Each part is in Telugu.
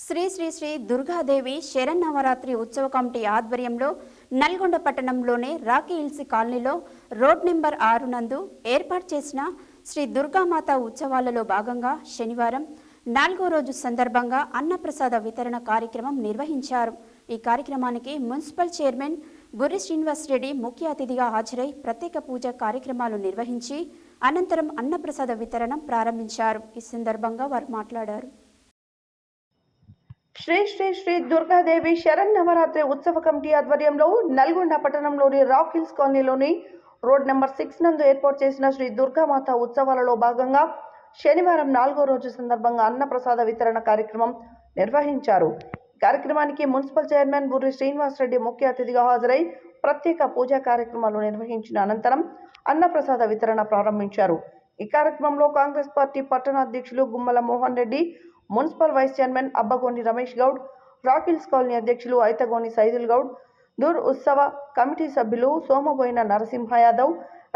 శ్రీ శ్రీ శ్రీ దుర్గాదేవి శరన్నవరాత్రి ఉత్సవ కమిటీ ఆధ్వర్యంలో నల్గొండ పట్టణంలోని రాకీ హిల్స్ కాలనీలో రోడ్ నెంబర్ 6 నందు ఏర్పాటు చేసిన శ్రీ దుర్గామాత ఉత్సవాలలో భాగంగా శనివారం 4వ రోజు సందర్భంగా అన్నప్రసాద వితరణ కార్యక్రమం నిర్వహించారు. ఈ కార్యక్రమానికి మున్సిపల్ చైర్మన్ బుర్రి శ్రీనివాస్ రెడ్డి ముఖ్య అతిథిగా హాజరై ప్రత్యేక పూజ కార్యక్రమాలు నిర్వహించి అనంతరం అన్నప్రసాద వితరణ ప్రారంభించారు. ఈ సందర్భంగా వారు మాట్లాడారు. శ్రీ శ్రీ శ్రీ దుర్గాదేవి శరన్నవరాత్రి ఉత్సవ కమిటీ ఆధ్వర్యంలో నల్గొండ పట్టణంలోని రాక్ హిల్స్ కాలనీలోని రోడ్ నెంబర్ 6 నందు ఏర్పాటు చేసిన శ్రీ దుర్గామాత ఉత్సవాలలో భాగంగా శనివారం 4వ రోజు సందర్భంగా అన్నప్రసాద వితరణ కార్యక్రమం నిర్వహించారు. కార్యక్రమానికి మున్సిపల్ చైర్మన్ బుర్రి శ్రీనివాస్ రెడ్డి ముఖ్య అతిథిగా హాజరై ప్రత్యేక పూజా కార్యక్రమాలు నిర్వహించిన అనంతరం అన్నప్రసాద వితరణ ప్రారంభించారు. ఈ కార్యక్రమంలో కాంగ్రెస్ పార్టీ పట్టణ అధ్యక్షులు Gummala Mohan Reddy, municipal vice chairman Abbagoni Ramesh Goud, Rock Hills Colony అధ్యక్షులు ఐతగోని సైదుల్ గౌడ్, దూర్ ఉత్సవ కమిటీ సభ్యులు సోమబోయిన నరసింహ యాదవ్,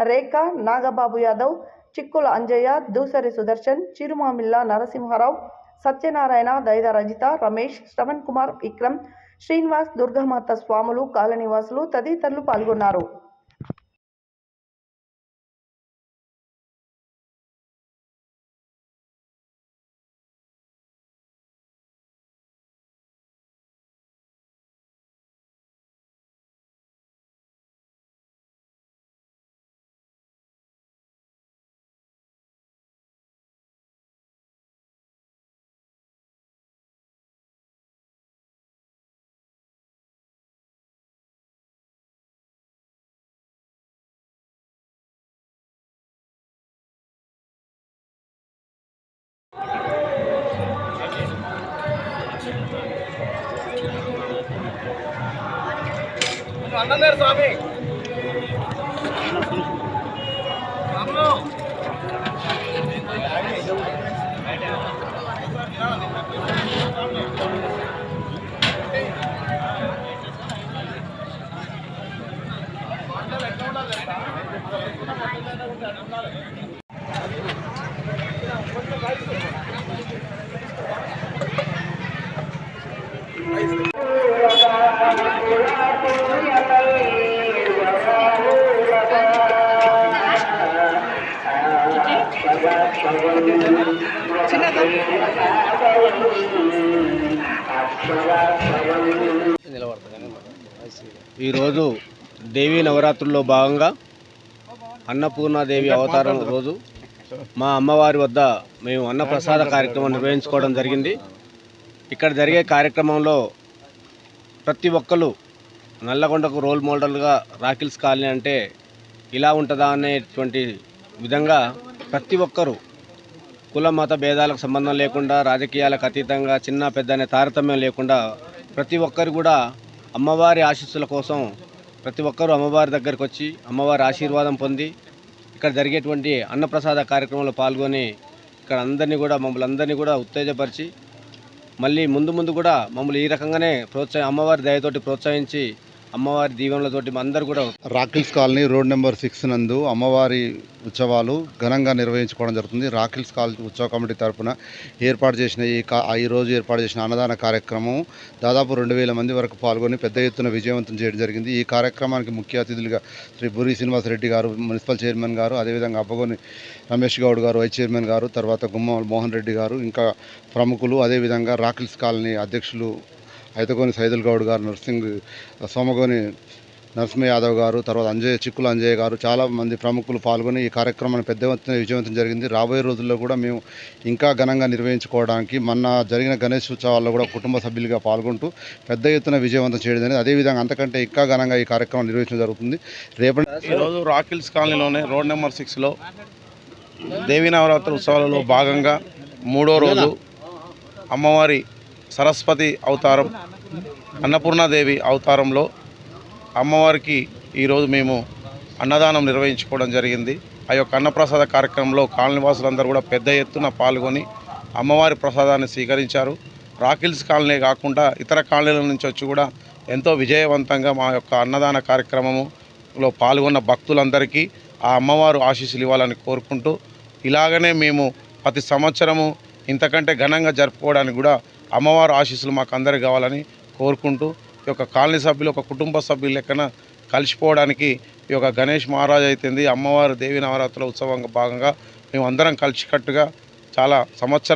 రేఖా నాగబాబు యాదవ్, చిక్కుల అంజయ్య, దూసరి సుదర్శన్, చిరుమామిల్లా నరసింహారావు, సత్యనారాయణ, దైద రజిత, రమేష్, శ్రవణ్ కుమార్, విక్రమ్, శ్రీనివాస్, దుర్గామాత స్వాములు, కాలనీవాసులు తదితరులు పాల్గొన్నారు. అన్నగారు స్వామి ఈరోజు దేవీ నవరాత్రుల్లో భాగంగా అన్నపూర్ణాదేవి అవతారం రోజు మా అమ్మవారి వద్ద మేము అన్నప్రసాద కార్యక్రమం నిర్వహించుకోవడం జరిగింది. ఇక్కడ జరిగే కార్యక్రమంలో ప్రతి ఒక్కరు నల్లగొండకు రోల్ మోడల్గా రాక్ హిల్స్ కాలనీ అంటే ఇలా ఉంటుందా అనేటువంటి విధంగా ప్రతి ఒక్కరూ కుల మత భేదాలకు సంబంధం లేకుండా, రాజకీయాలకు అతీతంగా, చిన్న పెద్ద అనే తారతమ్యం లేకుండా ప్రతి ఒక్కరు కూడా అమ్మవారి ఆశీస్సుల కోసం ప్రతి ఒక్కరూ అమ్మవారి దగ్గరికి వచ్చి అమ్మవారి ఆశీర్వాదం పొంది ఇక్కడ జరిగేటువంటి అన్నప్రసాద కార్యక్రమంలో పాల్గొని ఇక్కడ మమ్మల్ని అందరినీ కూడా ఉత్తేజపరిచి మళ్ళీ ముందు కూడా మమ్మల్ని ఈ రకంగానే అమ్మవారి దయతోటి ప్రోత్సహించి అమ్మవారి దీవెనలతోటి అందరూ కూడా rock Hills colony road number 6 నందు అమ్మవారి ఉత్సవాలు ఘనంగా నిర్వహించుకోవడం జరుగుతుంది. రాక్ హిల్స్ కాలనీ ఉత్సవ కమిటీ తరఫున ఏర్పాటు చేసిన ఈరోజు ఏర్పాటు చేసిన అన్నదాన కార్యక్రమం దాదాపు 2000 మంది వరకు పాల్గొని పెద్ద ఎత్తున విజయవంతం చేయడం జరిగింది. ఈ కార్యక్రమానికి ముఖ్య అతిథులుగా శ్రీ బుర్రి శ్రీనివాస్ రెడ్డి గారు, మున్సిపల్ చైర్మన్ గారు, అదేవిధంగా అబ్బగోని రమేష్ గౌడ్ గారు వైస్ చైర్మన్ గారు, తర్వాత గుమ్మల మోహన్ రెడ్డి గారు, ఇంకా ప్రముఖులు, అదేవిధంగా రాక్ హిల్స్ కాలనీ అధ్యక్షులు ఐతగోని సైదుల్ గౌడ్ గారు, సోమగోని నరసింహ యాదవ్ గారు, తర్వాత చిక్కుల అంజయ్య గారు, చాలా మంది ప్రముఖులు పాల్గొని ఈ కార్యక్రమాన్ని పెద్ద ఎత్తున విజయవంతం జరిగింది. రాబోయే రోజుల్లో కూడా మేము ఇంకా ఘనంగా నిర్వహించుకోవడానికి మొన్న జరిగిన గణేష్ ఉత్సవాల్లో కూడా కుటుంబ సభ్యులుగా పాల్గొంటూ పెద్ద ఎత్తున విజయవంతం చేయడం జరిగింది. అదేవిధంగా అంతకంటే ఇంకా ఘనంగా ఈ కార్యక్రమం నిర్వహించడం జరుగుతుంది. ఈరోజు రాక్ హిల్స్ కాలనీలోనే రోడ్ నెంబర్ 6లో దేవీ నవరాత్రి ఉత్సవాలలో భాగంగా 3వ రోజు అమ్మవారి సరస్వతి అవతారం అన్నపూర్ణాదేవి అవతారంలో అమ్మవారికి ఈరోజు మేము అన్నదానం నిర్వహించుకోవడం జరిగింది. ఆ యొక్క అన్నప్రసాద కార్యక్రమంలో కాలనీవాసులందరూ కూడా పెద్ద ఎత్తున పాల్గొని అమ్మవారి ప్రసాదాన్ని స్వీకరించారు. రాక్ హిల్స్ కాలనీ కాకుండా ఇతర కాలనీల నుంచి వచ్చి కూడా ఎంతో విజయవంతంగా మా యొక్క అన్నదాన కార్యక్రమంలో పాల్గొన్న భక్తులందరికీ ఆ అమ్మవారు ఆశీస్సులు ఇవ్వాలని కోరుకుంటూ ఇలాగనే మేము ప్రతి సంవత్సరము ఇంతకంటే ఘనంగా జరుపుకోవడానికి కూడా అమ్మవారి ఆశీస్సులు మాకు అందరికి కావాలని కోరుకుంటూ ఈ యొక్క కాలనీ సభ్యులు ఒక కుటుంబ సభ్యుల లెక్కన కలిసిపోవడానికి ఈ యొక్క గణేష్ మహారాజ్ అయితేంది అమ్మవారు దేవి నవరాత్రుల ఉత్సవంగా భాగంగా మేము అందరం కలిసికట్టుగా చాలా సంవత్సరం